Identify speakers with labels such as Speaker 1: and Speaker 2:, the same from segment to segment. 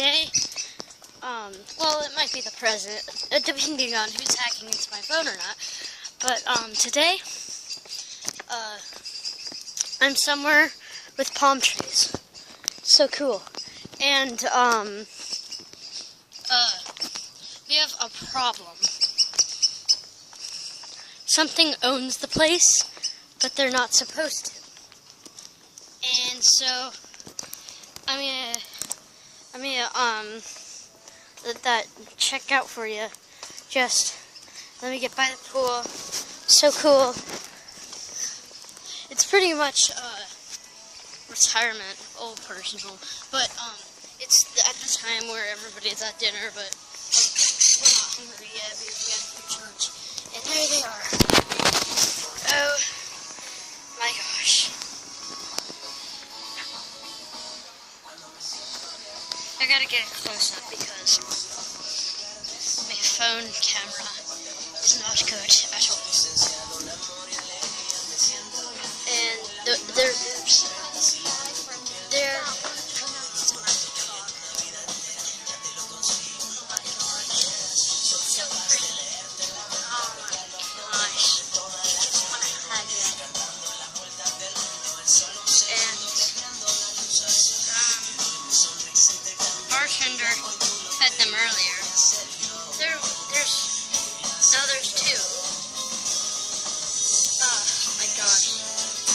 Speaker 1: today, well, it might be the present, depending on who's hacking into my phone or not, but, today, I'm somewhere with palm trees. So cool. And, we have a problem. Something owns the place, but they're not supposed to. And so, let that check out for you. Just, let me get by the pool. So cool. It's pretty much, retirement, old person home. But, it's at the time where everybody's at dinner, but we're not hungry yet because we have to lunch. And there they are. Oh my gosh. I gotta get a close up because my phone camera is not good at all. And they're so pretty. Oh my gosh. Just wanna hug it. And bartender fed them earlier. There's two. Oh my gosh.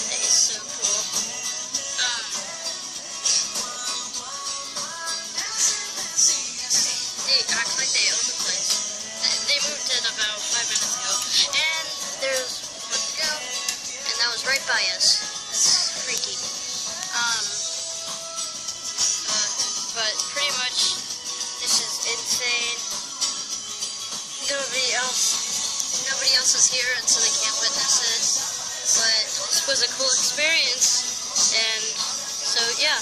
Speaker 1: That is so cool. They act like they own the place. They moved in about 5 minutes ago. And there's one to go. And that was right by us. That's freaky. But pretty much, this is insane. Nobody else is here, and so they can't witness it. But this was a cool experience, and so yeah.